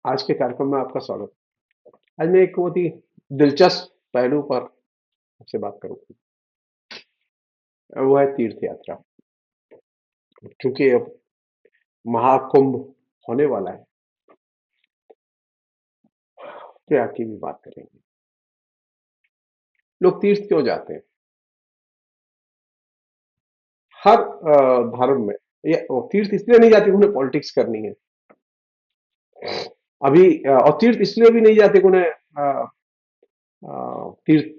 आज के कार्यक्रम में आपका स्वागत है। आज मैं एक बहुत ही दिलचस्प पहलू पर आपसे बात करूंगा। वो है तीर्थ यात्रा। क्योंकि अब महाकुंभ होने वाला है, प्रयाग की भी बात करेंगे। लोग तीर्थ क्यों जाते हैं? हर धर्म में ये वो तीर्थ इसलिए नहीं जाते कि उन्हें पॉलिटिक्स करनी है। अभी और तीर्थ इसलिए भी नहीं जाते कि उन्हें तीर्थ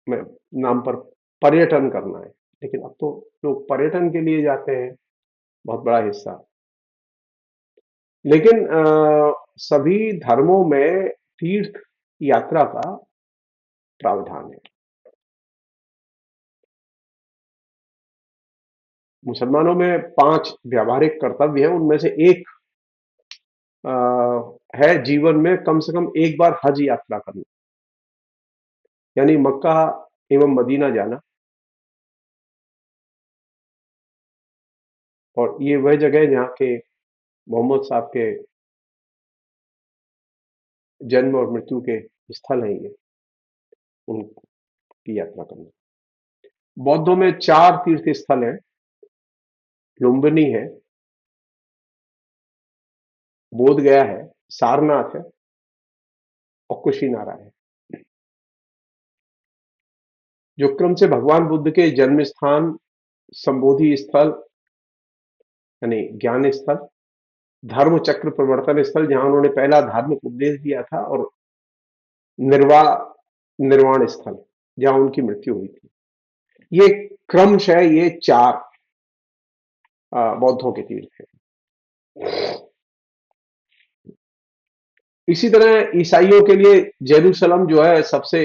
में नाम पर पर्यटन करना है। लेकिन अब तो लोग पर्यटन के लिए जाते हैं, बहुत बड़ा हिस्सा। लेकिन सभी धर्मों में तीर्थ यात्रा का प्रावधान है। मुसलमानों में 5 व्यावहारिक कर्तव्य हैं, उनमें से एक अ, है जीवन में कम से कम एक बार हज यात्रा करना, यानी मक्का एवं मदीना जाना। और ये वह जगह है जहाँ के मोहम्मद साहब के जन्म और मृत्यु के स्थल हैं ये, उनकी यात्रा करना। बौद्धों में 4 तीर्थ स्थल हैं। लुम्बिनी है, बोध गया है, सारनाथ है और कुशीनारा है। जो क्रम से भगवान बुद्ध के जन्म स्थान, संबोधि स्थल यानी ज्ञान स्थल, धर्म चक्र प्रवर्तन स्थल जहां उन्होंने पहला धार्मिक उपदेश दिया था, और निर्वा निर्वाण स्थल जहां उनकी मृत्यु हुई थी। ये क्रमशः ये 4 बौद्धों के तीर्थ है। इसी तरह ईसाइयों के लिए जेरूसलम जो है सबसे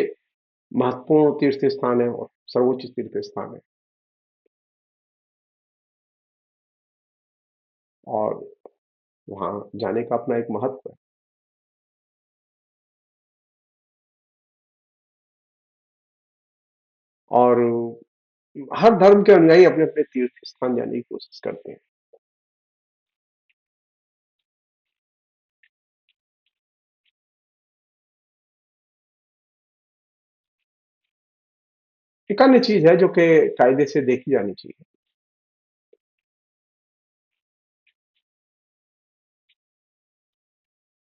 महत्वपूर्ण तीर्थ स्थान है और सर्वोच्च तीर्थ स्थान है। और वहां जाने का अपना एक महत्व है। और हर धर्म के अनुयायी अपने अपने तीर्थ स्थान जाने की कोशिश करते हैं। एक अन्य चीज है जो कि कायदे से देखी जानी चाहिए।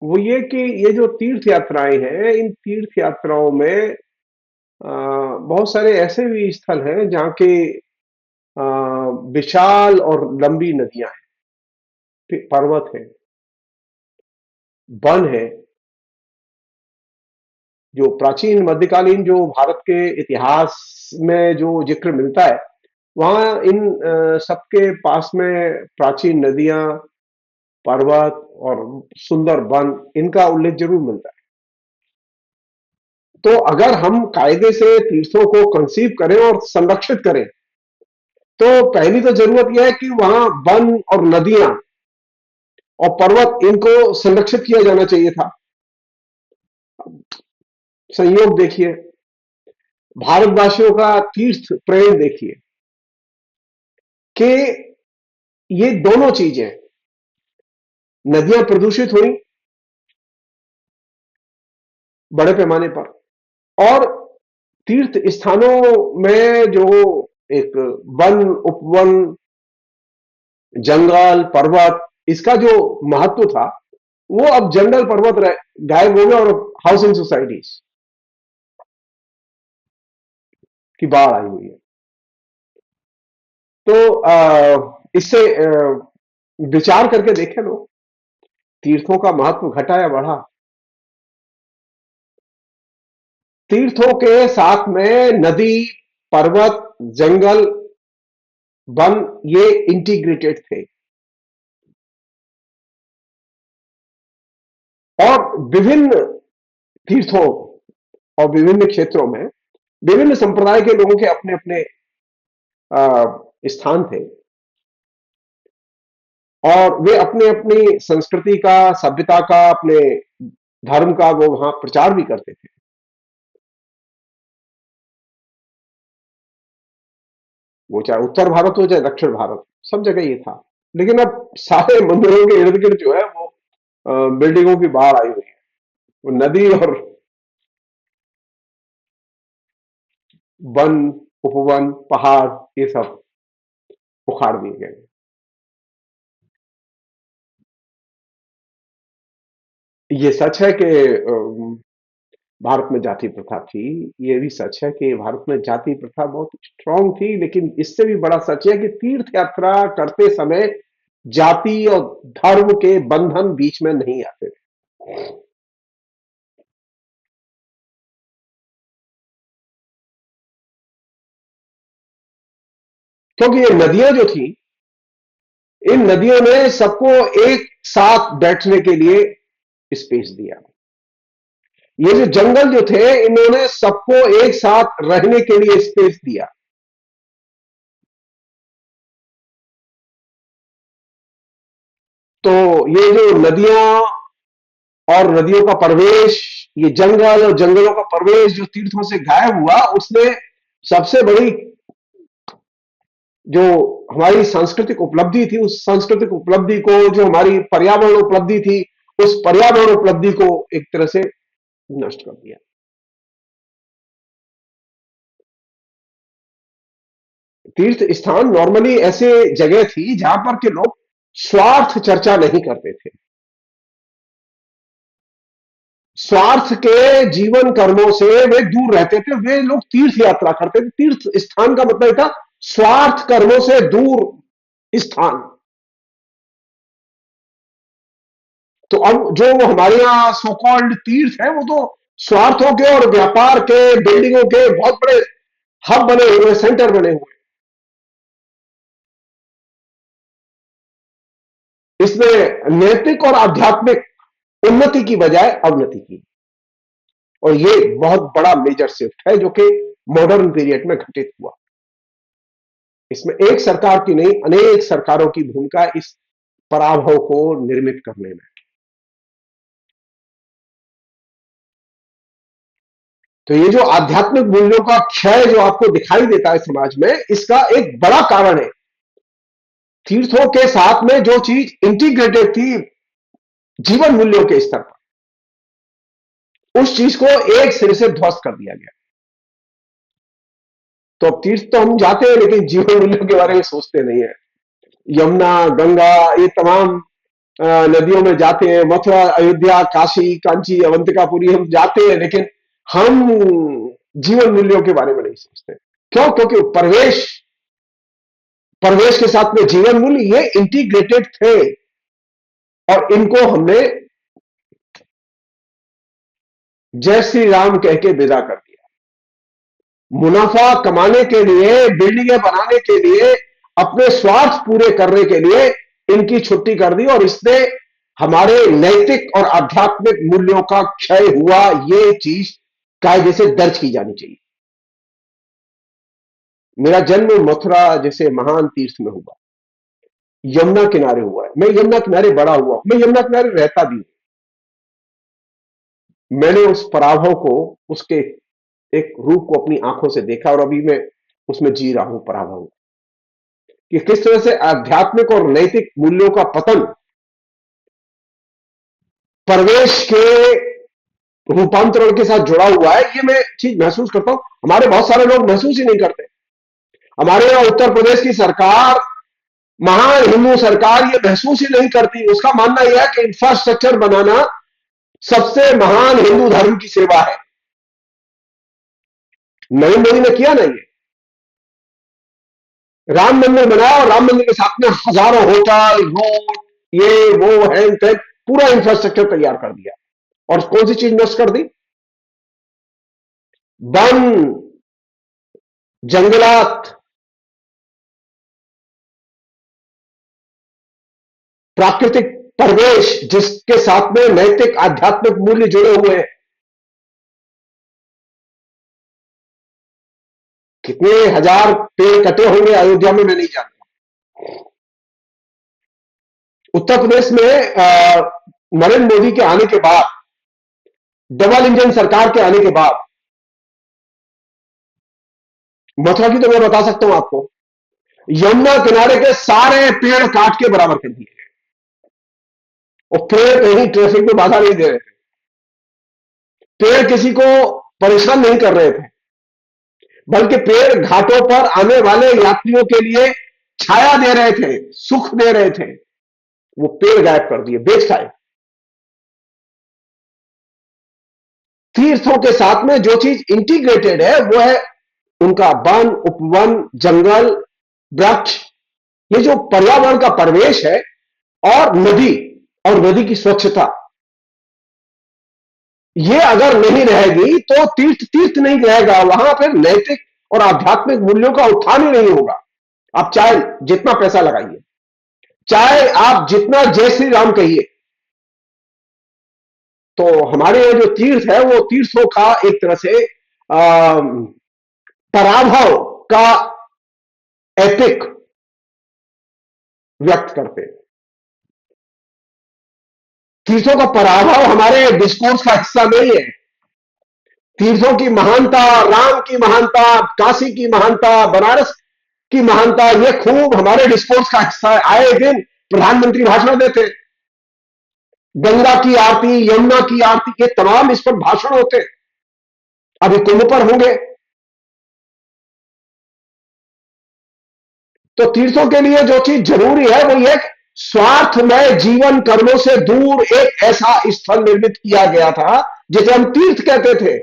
वो ये कि ये जो तीर्थ यात्राएं हैं, इन तीर्थ यात्राओं में बहुत सारे ऐसे भी स्थल हैं जहाँ के अ, विशाल और लंबी नदियां हैं, पर्वत है, वन है। जो प्राचीन मध्यकालीन जो भारत के इतिहास में जो जिक्र मिलता है, वहां इन सबके पास में प्राचीन नदियां, पर्वत और सुंदर वन, इनका उल्लेख जरूर मिलता है। तो अगर हम कायदे से तीर्थों को कंसीव करें और संरक्षित करें, तो पहली तो जरूरत यह है कि वहां वन और नदियां और पर्वत, इनको संरक्षित किया जाना चाहिए था। संयोग देखिए, भारतवासियों का तीर्थ प्रेम देखिए कि ये दोनों चीजें, नदियां प्रदूषित हुई बड़े पैमाने पर, और तीर्थ स्थानों में जो एक वन, उपवन, जंगल, पर्वत, इसका जो महत्व था, वो अब जंगल पर्वत गायब हो गए और हाउसिंग सोसाइटीज की बाढ़ आई हुई है। तो इससे विचार करके देखें लोग, तीर्थों का महत्व घटा या बढ़ा? तीर्थों के साथ में नदी, पर्वत, जंगल, वन, ये इंटीग्रेटेड थे। और विभिन्न तीर्थों और विभिन्न क्षेत्रों में विभिन्न संप्रदाय के लोगों के अपने अपने स्थान थे, और वे अपने अपनी संस्कृति का, सभ्यता का, अपने धर्म का वो वहां प्रचार भी करते थे। वो चाहे उत्तर भारत हो चाहे दक्षिण भारत, सब जगह ये था। लेकिन अब सारे मंदिरों के इर्द गिर्द जो है वो बिल्डिंगों की बाढ़ आई हुई है। वो नदी और वन, उपवन, पहाड़, ये सब उखाड़ दिए गए। ये सच है कि भारत में जाति प्रथा थी। ये भी सच है कि भारत में जाति प्रथा बहुत स्ट्रांग थी, लेकिन इससे भी बड़ा सच है कि तीर्थ यात्रा करते समय जाति और धर्म के बंधन बीच में नहीं आते थे। क्योंकि ये नदियां जो थी, इन नदियों ने सबको एक साथ बैठने के लिए स्पेस दिया। ये जो जंगल जो थे, इन्होंने सबको एक साथ रहने के लिए स्पेस दिया। तो ये जो नदियां और नदियों का प्रवेश, ये जंगल और जंगलों का प्रवेश जो तीर्थों से गायब हुआ, उसने सबसे बड़ी जो हमारी सांस्कृतिक उपलब्धि थी, उस सांस्कृतिक उपलब्धि को, जो हमारी पर्यावरण उपलब्धि थी, उस पर्यावरण उपलब्धि को एक तरह से नष्ट कर दिया। तीर्थ स्थान नॉर्मली ऐसे जगह थी जहां पर के लोग स्वार्थ चर्चा नहीं करते थे। स्वार्थ के जीवन कर्मों से वे दूर रहते थे, वे लोग तीर्थ यात्रा करते थे। तीर्थ स्थान का मतलब था स्वार्थ कर्मों से दूर स्थान। तो अब जो हमारे यहाँ सो कॉल्ड तीर्थ है, वो तो स्वार्थों के और व्यापार के, बिल्डिंगों के बहुत बड़े हब बने हुए, सेंटर बने हुए। इसमें नैतिक और आध्यात्मिक उन्नति की बजाय अवनति की, और ये बहुत बड़ा मेजर शिफ्ट है जो कि मॉडर्न पीरियड में घटित हुआ। इसमें एक सरकार की नहीं, अनेक सरकारों की भूमिका इस पराभव को निर्मित करने में। तो ये जो आध्यात्मिक मूल्यों का क्षय जो आपको दिखाई देता है समाज में, इसका एक बड़ा कारण है तीर्थों के साथ में जो चीज इंटीग्रेटेड थी जीवन मूल्यों के स्तर पर, उस चीज को एक सिरे से ध्वस्त कर दिया गया। तो अब तीर्थ तो हम जाते हैं, लेकिन जीवन मूल्यों के बारे में सोचते नहीं है। यमुना, गंगा, ये तमाम नदियों में जाते हैं, मथुरा, अयोध्या, काशी, कांची, अवंतिकापुरी हम जाते हैं, लेकिन हम जीवन मूल्यों के बारे में नहीं सोचते। क्यों? क्योंकि प्रवेश प्रवेश के साथ में जीवन मूल्य ये इंटीग्रेटेड थे, और इनको हमने जय श्री राम कह के विदा कर दिया। मुनाफा कमाने के लिए, बिल्डिंगें बनाने के लिए, अपने स्वार्थ पूरे करने के लिए इनकी छुट्टी कर दी, और इसने हमारे नैतिक और आध्यात्मिक मूल्यों का क्षय हुआ। ये चीज कायदे से दर्ज की जानी चाहिए। मेरा जन्म मथुरा जैसे महान तीर्थ में हुआ, यमुना किनारे हुआ है, मैं यमुना किनारे बड़ा हुआ, मैं यमुना किनारे रहता भी हूं। मैंने उस पराभव को, उसके एक रूप को अपनी आंखों से देखा, और अभी मैं उसमें जी रहा हूं पराभव, कि किस तरह से आध्यात्मिक और नैतिक मूल्यों का पतन प्रवेश के रूपांतरण के साथ जुड़ा हुआ है। ये मैं चीज महसूस करता हूं, हमारे बहुत सारे लोग महसूस ही नहीं करते। हमारे यहां उत्तर प्रदेश की सरकार, महान हिंदू सरकार, ये महसूस ही नहीं करती। उसका मानना यह है कि इंफ्रास्ट्रक्चर बनाना सबसे महान हिंदू धर्म की सेवा है। नरेंद्र मोदी ने किया ना, ये राम मंदिर बनाया, और राम मंदिर के साथ में हजारों होटल, रोड, ये वो है, पूरा इंफ्रास्ट्रक्चर तैयार कर दिया। और कौन सी चीज नष्ट कर दी? वन, जंगलात, प्राकृतिक परिवेश जिसके साथ में नैतिक आध्यात्मिक मूल्य जुड़े हुए हैं। कितने हजार पेड़ कटे होंगे अयोध्या में, मैं नहीं जानता। उत्तर प्रदेश में नरेंद्र मोदी के आने के बाद, डबल इंजन सरकार के आने के बाद, मथुरा की तो मैं बता सकता हूं आपको, यमुना किनारे के सारे पेड़ काट के बराबर कर दिए। और पेड़ कहीं ट्रैफिक में बाधा नहीं दे रहे थे, पेड़ किसी को परेशान नहीं कर रहे थे, बल्कि पेड़ घाटों पर आने वाले यात्रियों के लिए छाया दे रहे थे, सुख दे रहे थे। वो पेड़ गायब कर दिए, बेच खाए। तीर्थों के साथ में जो चीज इंटीग्रेटेड है वो है उनका वन, उपवन, जंगल, वृक्ष, ये जो पर्यावरण का परिवेश है, और नदी, और नदी की स्वच्छता, ये अगर नहीं रहेगी तो तीर्थ तीर्थ नहीं रहेगा, वहां पर नैतिक और आध्यात्मिक मूल्यों का उत्थान ही नहीं होगा। आप चाहे जितना पैसा लगाइए, चाहे आप जितना जय श्री राम कहिए, तो हमारे यहाँ जो तीर्थ है वो तीर्थों का एक तरह से पराभव का एपिक व्यक्त करते हैं। तीर्थों का पराभव हमारे डिस्कोर्स का हिस्सा नहीं है। तीर्थों की महानता, राम की महानता, काशी की महानता, बनारस की महानता, ये खूब हमारे डिस्कोर्स का हिस्सा है। आए दिन प्रधानमंत्री भाषण देते, गंगा की आरती, यमुना की आरती, ये तमाम इस पर भाषण होते। अभी कुंभ पर होंगे। तो तीर्थों के लिए जो चीज जरूरी है वो ये स्वार्थमय जीवन कर्मों से दूर एक ऐसा स्थल निर्मित किया गया था जिसे हम तीर्थ कहते थे,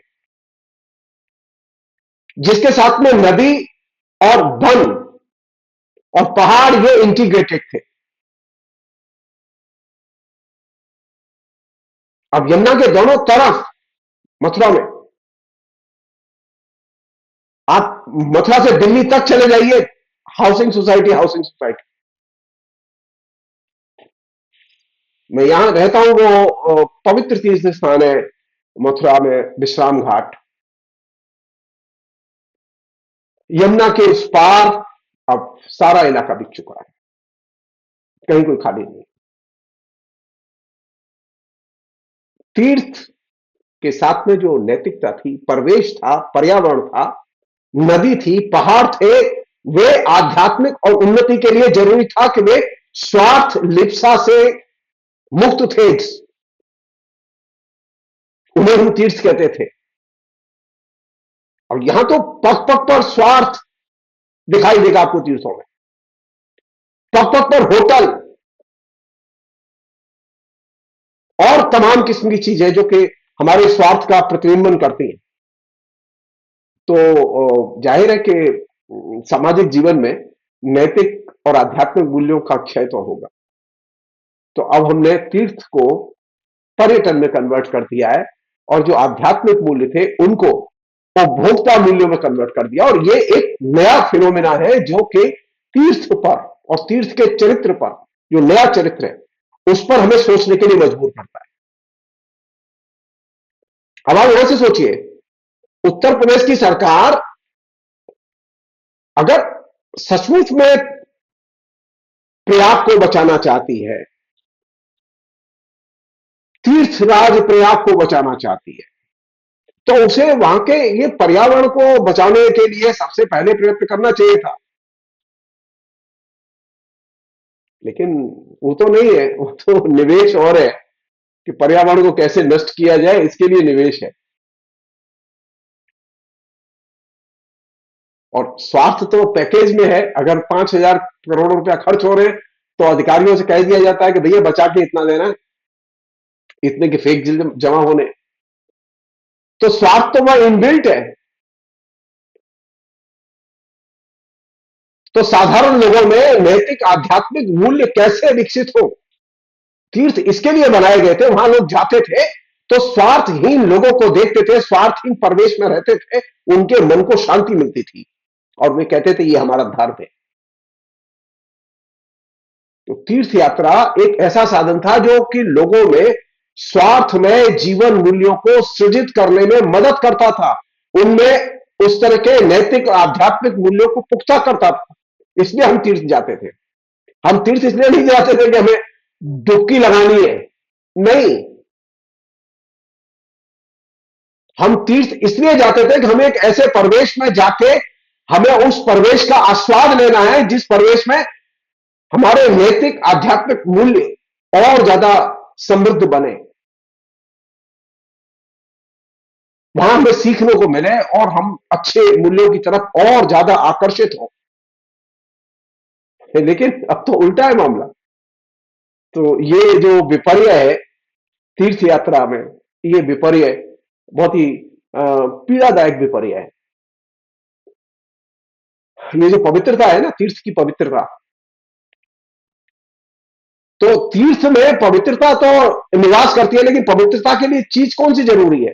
जिसके साथ में नदी और वन और पहाड़ ये इंटीग्रेटेड थे। अब यमुना के दोनों तरफ मथुरा में, आप मथुरा से दिल्ली तक चले जाइए, हाउसिंग सोसाइटी, हाउसिंग सोसाइटी। मैं यहां रहता हूं, वो पवित्र तीर्थ स्थान है मथुरा में, विश्राम घाट। यमुना के उस पार अब सारा इलाका बिक चुका है, कहीं कोई खाली नहीं। तीर्थ के साथ में जो नैतिकता थी, परिवेश था, पर्यावरण था, नदी थी, पहाड़ थे, वे आध्यात्मिक और उन्नति के लिए जरूरी था कि वे स्वार्थ लिप्सा से मुक्त थे। उन्हें हम तीर्थ कहते थे। और यहां तो पग पग पर स्वार्थ दिखाई देगा आपको तीर्थों में, पग पग पर होटल और तमाम किस्म की चीजें जो कि हमारे स्वार्थ का प्रतिबिंबन करती हैं। तो जाहिर है कि सामाजिक जीवन में नैतिक और आध्यात्मिक मूल्यों का क्षय तो होगा। तो अब हमने तीर्थ को पर्यटन में कन्वर्ट कर दिया है, और जो आध्यात्मिक मूल्य थे उनको उपभोक्ता मूल्यों में कन्वर्ट कर दिया। और ये एक नया फिनोमेना है जो कि तीर्थ पर और तीर्थ के चरित्र पर, जो नया चरित्र है उस पर हमें सोचने के लिए मजबूर करता है। अब आप यहां से सोचिए, उत्तर प्रदेश की सरकार अगर सचमुच में प्रयाग को बचाना चाहती है, तीर्थराज प्रयाग को बचाना चाहती है, तो उसे वहां के ये पर्यावरण को बचाने के लिए सबसे पहले प्रयत्न करना चाहिए था। लेकिन वो तो नहीं है, वो तो निवेश और है कि पर्यावरण को कैसे नष्ट किया जाए, इसके लिए निवेश है। और स्वास्थ्य तो पैकेज में है। अगर 5,000 करोड़ रुपया खर्च हो रहे हैं तो अधिकारियों से कह दिया जाता है कि भैया बचा के इतना देना है, इतने के फेक जमा होने। तो स्वास्थ्य तो वह इनबिल्ट है। तो साधारण लोगों में नैतिक आध्यात्मिक मूल्य कैसे विकसित हो? तीर्थ इसके लिए बनाए गए थे। वहां लोग जाते थे तो स्वार्थहीन लोगों को देखते थे, स्वार्थहीन परिवेश में रहते थे, उनके मन को शांति मिलती थी और वे कहते थे ये हमारा धर्म है। तो तीर्थ यात्रा एक ऐसा साधन था जो कि लोगों में स्वार्थमय जीवन मूल्यों को सृजित करने में मदद करता था, उनमें उस तरह के नैतिक आध्यात्मिक मूल्यों को पुख्ता करता था। इसलिए हम तीर्थ जाते थे। हम तीर्थ इसलिए नहीं जाते थे कि हमें डुबकी लगानी है, नहीं। हम तीर्थ इसलिए जाते थे कि हमें एक ऐसे परिवेश में जाके हमें उस परिवेश का आस्वाद लेना है जिस परिवेश में हमारे नैतिक आध्यात्मिक मूल्य और ज्यादा समृद्ध बने, वहां हमें सीखने को मिले और हम अच्छे मूल्यों की तरफ और ज्यादा आकर्षित हो। लेकिन अब तो उल्टा है मामला। तो ये जो विपर्य है तीर्थ यात्रा में, ये विपर्य बहुत ही पीड़ादायक विपर्य है। ये जो पवित्रता है ना, तीर्थ की पवित्रता, तो तीर्थ में पवित्रता तो निवास करती है, लेकिन पवित्रता के लिए चीज कौन सी जरूरी है?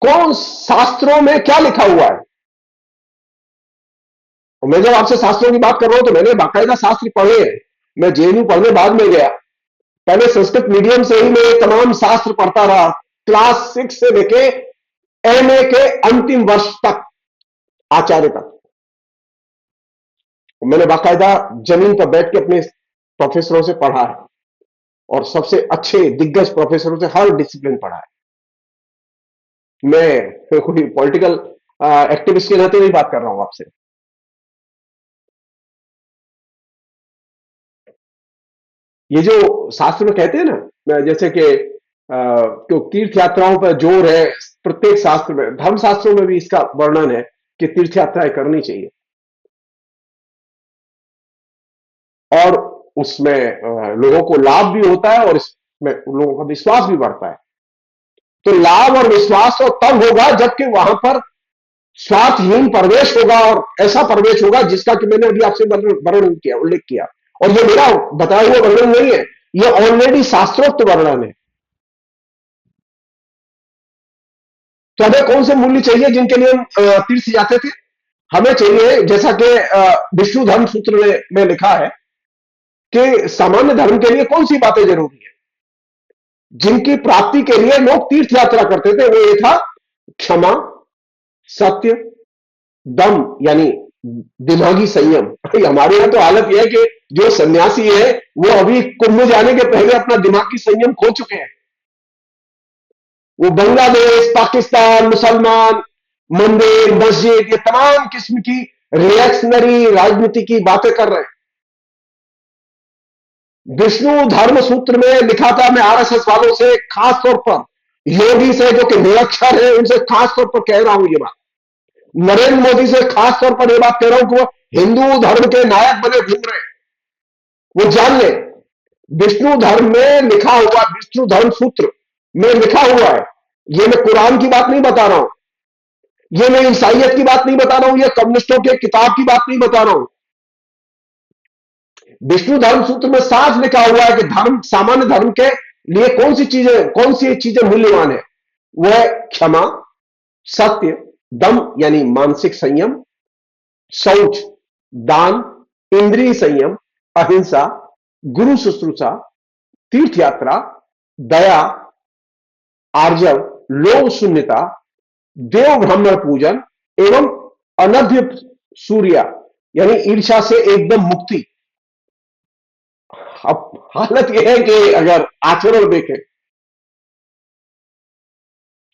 कौन शास्त्रों में क्या लिखा हुआ है? और मैं जब आपसे शास्त्रों की बात कर रहा हूं तो मैंने बाकायदा शास्त्र पढ़े हैं। मैं जेएनयू पढ़ने बाद में गया, पहले संस्कृत मीडियम से ही मैं तमाम शास्त्र पढ़ता रहा, क्लास 6 से लेके एमए के अंतिम वर्ष तक, आचार्य तक। मैंने बाकायदा जमीन पर बैठ के अपने प्रोफेसरों से पढ़ा है, और सबसे अच्छे दिग्गज प्रोफेसरों से हर डिसिप्लिन पढ़ा है। मैं कोई पॉलिटिकल एक्टिविस्ट के नाते नहीं बात कर रहा हूं आपसे। ये जो शास्त्र में कहते हैं ना, जैसे कि तो तीर्थ यात्राओं पर जोर है, प्रत्येक शास्त्र में, धर्म शास्त्रों में भी इसका वर्णन है कि तीर्थ यात्राएं करनी चाहिए, और उसमें लोगों को लाभ भी होता है और इसमें लोगों का विश्वास भी बढ़ता है। तो लाभ और विश्वास तो तब होगा जबकि वहां पर स्वार्थहीन प्रवेश होगा, और ऐसा प्रवेश होगा जिसका कि मैंने अभी आपसे वर्णन किया, उल्लेख किया। और ये मेरा बताया हुआ वर्णन नहीं है, ये ऑलरेडी शास्त्रोक्त वर्णन है। तो हमें कौन से मूल्य चाहिए जिनके लिए हम तीर्थ जाते थे? हमें चाहिए, जैसा कि विष्णु धर्म सूत्र में लिखा है, कि सामान्य धर्म के लिए कौन सी बातें जरूरी है, जिनकी प्राप्ति के लिए लोग तीर्थ यात्रा करते थे। वो ये था: क्षमा, सत्य, दम यानी दिमागी संयम। हमारे यहां तो हालत यह है कि जो सन्यासी है वो अभी कुंभ जाने के पहले अपना दिमागी संयम खो चुके हैं। वो बांग्लादेश, पाकिस्तान, मुसलमान, मंदिर, मस्जिद, ये तमाम किस्म की रिएक्शनरी राजनीति की बातें कर रहे हैं। विष्णु धर्म सूत्र में लिखा था, मैं आरएसएस वालों से खास तौर पर, योगी से जो कि निरक्षर है उनसे खास तौर पर कह रहा हूं ये बात, नरेंद्र मोदी से खास तौर पर यह बात कह रहा हूं कि वो हिंदू धर्म के नायक बने घूम रहे हैं। वो जान ले, विष्णु धर्म में लिखा हुआ, विष्णु धर्म सूत्र में लिखा हुआ है, ये मैं कुरान की बात नहीं बता रहा हूं, ये मैं ईसाइयत की बात नहीं बता रहा हूं, ये कम्युनिस्टों के किताब की बात नहीं बता रहा हूं। विष्णु धर्म सूत्र में साफ लिखा हुआ है कि धर्म, सामान्य धर्म के लिए कौन सी चीजें मूल्यवान है? वह क्षमा, सत्य, दम यानी मानसिक संयम, शौच, दान, इंद्रिय संयम, अहिंसा, गुरु शुश्रूषा, तीर्थ यात्रा, दया, आर्जव, लोभ शून्यता, देव ब्राह्मण पूजन, एवं अनभ्य सूर्या यानी ईर्ष्या से एकदम मुक्ति। अब हालत यह है कि अगर आचरण देखें,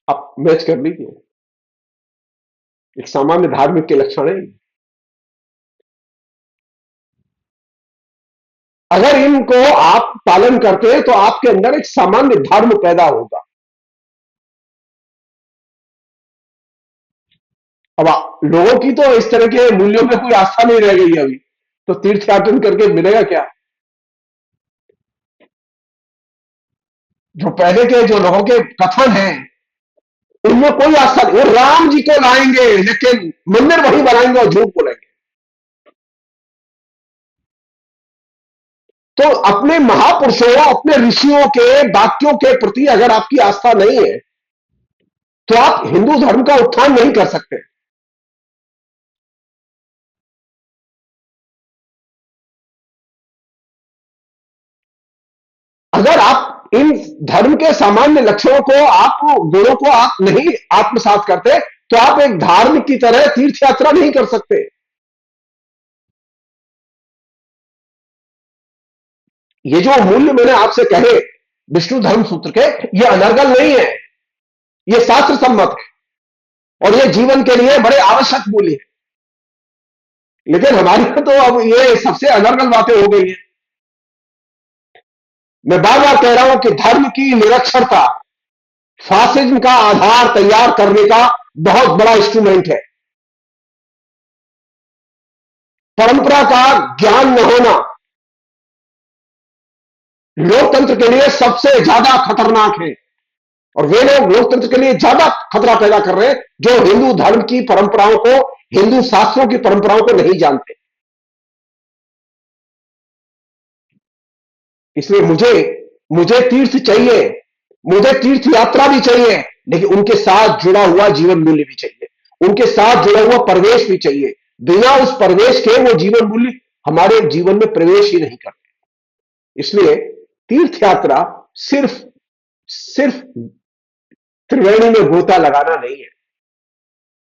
आप मैच कर लीजिए, एक सामान्य धार्मिक के लक्षण है। अगर इनको आप पालन करते हैं तो आपके अंदर एक सामान्य धर्म पैदा होगा। अब लोगों की तो इस तरह के मूल्यों में कोई आस्था नहीं रह गई अभी, तो तीर्थ यात्रा करके मिलेगा क्या? जो पहले के जो लोगों के कथन हैं उनमें कोई आस्था नहीं। वो राम जी को लाएंगे लेकिन मंदिर वही बनाएंगे और झूठ बोलेंगे। तो अपने महापुरुषों, अपने ऋषियों के वाक्यों के प्रति अगर आपकी आस्था नहीं है तो आप हिंदू धर्म का उत्थान नहीं कर सकते। अगर आप इन धर्म के सामान्य लक्षणों को, आप गुणों को आप नहीं आत्मसात करते तो आप एक धार्मिक की तरह तीर्थ यात्रा नहीं कर सकते। ये जो मूल्य मैंने आपसे कहे विष्णु धर्म सूत्र के, ये अनर्गल नहीं है, ये शास्त्र सम्मत है, और ये जीवन के लिए बड़े आवश्यक मूल्य है। लेकिन हमारे यहां तो अब ये सबसे अनर्गल बातें हो गई है। मैं बार बार कह रहा हूं कि धर्म की निरक्षरता फासिज्म का आधार तैयार करने का बहुत बड़ा इंस्ट्रूमेंट है। परंपरा का ज्ञान न होना लोकतंत्र के लिए सबसे ज्यादा खतरनाक है, और वे लोग लोकतंत्र के लिए ज्यादा खतरा पैदा कर रहे हैं जो हिंदू धर्म की परंपराओं को, हिंदू शास्त्रों की परंपराओं को नहीं जानते। इसलिए मुझे मुझे तीर्थ चाहिए, मुझे तीर्थ यात्रा भी चाहिए, लेकिन उनके साथ जुड़ा हुआ जीवन मूल्य भी चाहिए, उनके साथ जुड़ा हुआ प्रवेश भी चाहिए। बिना उस प्रवेश के वो जीवन मूल्य हमारे जीवन में प्रवेश ही नहीं करते। इसलिए तीर्थ यात्रा सिर्फ सिर्फ त्रिवेणी में गोता लगाना नहीं है,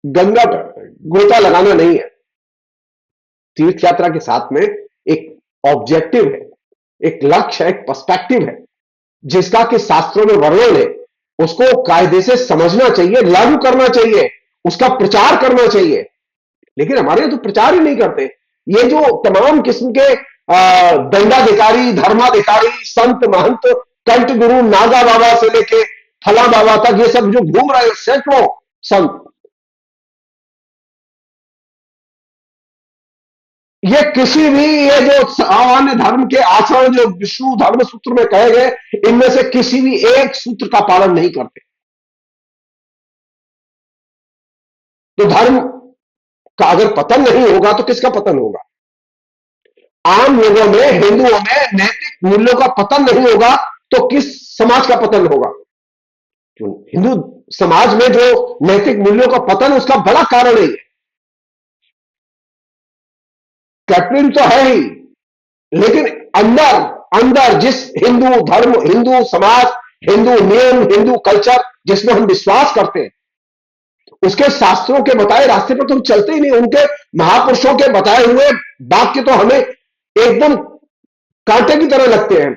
गंगा पर गोता लगाना नहीं है। तीर्थ यात्रा के साथ में एक ऑब्जेक्टिव है, एक लक्ष्य है, एक पर्सपेक्टिव है, जिसका कि शास्त्रों में वर्णन है। उसको कायदे से समझना चाहिए, लागू करना चाहिए, उसका प्रचार करना चाहिए। लेकिन हमारे यहां तो प्रचार ही नहीं करते। ये जो तमाम किस्म के दंडाधिकारी, धर्माधिकारी, संत महंत, कंठ गुरु, नागा बाबा से लेके फला बाबा तक, ये सब जो घूम रहे हैं सैकड़ों संत, ये किसी भी, ये जो सामान्य धर्म के आचरण जो विष्णु धर्म सूत्र में कहे गए, इनमें से किसी भी एक सूत्र का पालन नहीं करते। तो धर्म का अगर पतन नहीं होगा तो किसका पतन होगा? आम लोगों में, हिंदुओं में नैतिक मूल्यों का पतन नहीं होगा तो किस समाज का पतन होगा? तो हिंदू समाज में जो नैतिक मूल्यों का पतन, उसका बड़ा कारण है कैपिटलिज्म तो है ही, लेकिन अंदर अंदर जिस हिंदू धर्म, हिंदू समाज, हिंदू नियम, हिंदू कल्चर जिसमें हम विश्वास करते हैं, उसके शास्त्रों के बताए रास्ते पर तो हम चलते ही नहीं। उनके महापुरुषों के बताए हुए वाक्य तो हमें एकदम कांटे की तरह लगते हैं।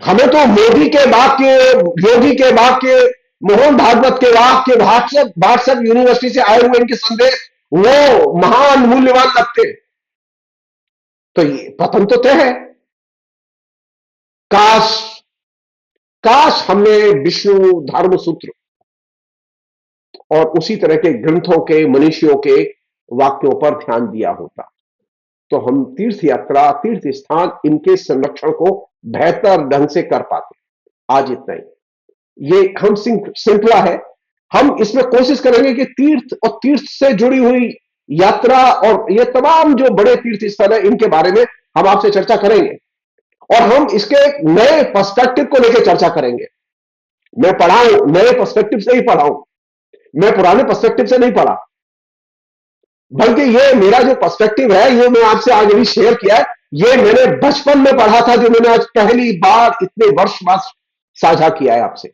हमें तो मोदी के वाक्य, योगी के वाक्य, मोहन भागवत के वाक्य, व्हाट्सएप व्हाट्सएप यूनिवर्सिटी से आए हुए इनके संदेश वो महान मूल्यवान लगते हैं। तो ये पतन तो तय है। काश काश हमने विष्णु धर्म सूत्र और उसी तरह के ग्रंथों के, मनीषियों के वाक्यों पर ध्यान दिया होता, तो हम तीर्थ यात्रा, तीर्थ स्थान, इनके संरक्षण को बेहतर ढंग से कर पाते। आज इतना ही, ये हम श्रृंखला है। हम इसमें कोशिश करेंगे कि तीर्थ और तीर्थ से जुड़ी हुई यात्रा और ये तमाम जो बड़े तीर्थ स्थल है, इनके बारे में हम आपसे चर्चा करेंगे, और हम इसके एक नए पर्सपेक्टिव को लेकर चर्चा करेंगे। मैं पढ़ाऊं नए पर्सपेक्टिव से ही पढ़ाऊं, मैं पुराने पर्सपेक्टिव से नहीं पढ़ा, बल्कि ये मेरा जो पर्सपेक्टिव है, ये मैं आपसे आज अभी शेयर किया है, ये मैंने बचपन में पढ़ा था, जो मैंने आज पहली बार इतने वर्ष बाद साझा किया है आपसे।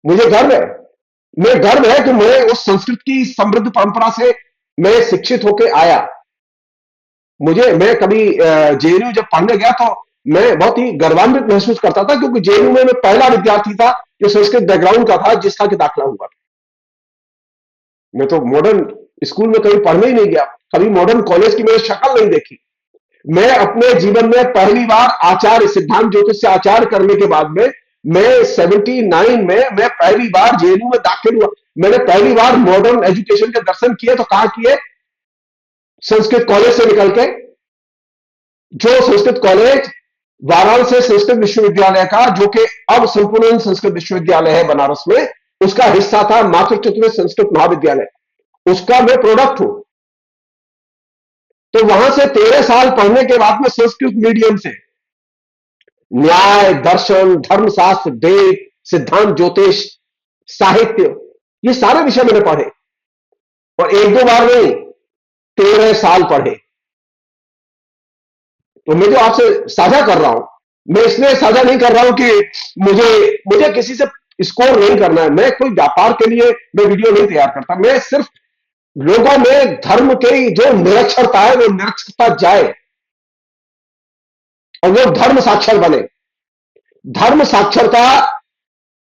मुझे गर्व है, मैं गर्व है कि मैं उस संस्कृत की समृद्ध परंपरा से मैं शिक्षित होकर आया। मैं कभी जेएनयू जब पढ़ने गया तो मैं बहुत ही गर्वान्वित महसूस करता था, क्योंकि जेएनयू में मैं पहला विद्यार्थी था जो संस्कृत बैकग्राउंड का था, जिसका कि दाखिला हुआ। मैं तो मॉडर्न स्कूल में कभी पढ़ने ही नहीं गया, कभी मॉडर्न कॉलेज की मैंने शक्ल नहीं देखी। मैं अपने जीवन में पहली बार आचार्य, सिद्धांत ज्योतिष से आचार्य करने के बाद में मैं 79 में मैं पहली बार जेएनयू में दाखिल हुआ। मैंने पहली बार मॉडर्न एजुकेशन के दर्शन किए तो कहां किए? संस्कृत कॉलेज से निकल के, जो संस्कृत कॉलेज वाराणसी संस्कृत विश्वविद्यालय का, जो कि अब संपूर्ण संस्कृत विश्वविद्यालय है बनारस में, उसका हिस्सा था मातृ संस्कृत महाविद्यालय, उसका मैं प्रोडक्ट हूं। तो वहां से 13 साल पढ़ने के बाद में संस्कृत मीडियम से न्याय, दर्शन, धर्मशास्त्र, वेद, सिद्धांत ज्योतिष, साहित्य, ये सारे विषय मैंने पढ़े, और एक दो बार नहीं, 13 साल पढ़े। तो मैं जो आपसे साझा कर रहा हूं, मैं इसलिए साझा नहीं कर रहा हूं कि मुझे किसी से स्कोर नहीं करना है। मैं कोई व्यापार के लिए मैं वीडियो नहीं तैयार करता। मैं सिर्फ लोगों में धर्म की जो निरक्षरता है, वो निरक्षरता जाए और वो धर्म साक्षर बने। धर्म साक्षरता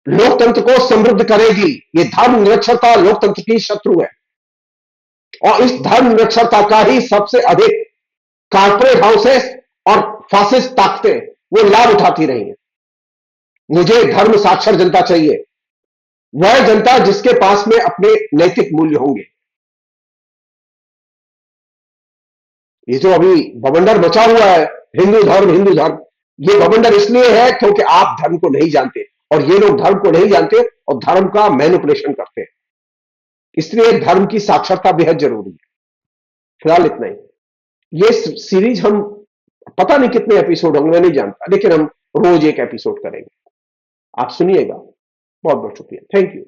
लोकतंत्र को समृद्ध करेगी। ये धर्म निरक्षरता लोकतंत्र की शत्रु है, और इस धर्म निरक्षरता का ही सबसे अधिक कारपोरेट हाउसेस और फासिस्ट ताकतें वो लाभ उठाती रही हैं। मुझे धर्म साक्षर जनता चाहिए, वह जनता जिसके पास में अपने नैतिक मूल्य होंगे। ये जो अभी बवंडर मचा हुआ है, हिंदू धर्म हिंदू धर्म, ये बवंडर इसलिए है क्योंकि आप धर्म को नहीं जानते, और ये लोग धर्म को नहीं जानते और धर्म का मैनिपुलेशन करते हैं। इसलिए धर्म की साक्षरता बेहद जरूरी है। फिलहाल इतना ही। ये सीरीज हम पता नहीं कितने एपिसोड होंगे, मैं नहीं जानता, लेकिन हम रोज एक एपिसोड करेंगे। आप सुनिएगा। बहुत बहुत शुक्रिया। Thank you.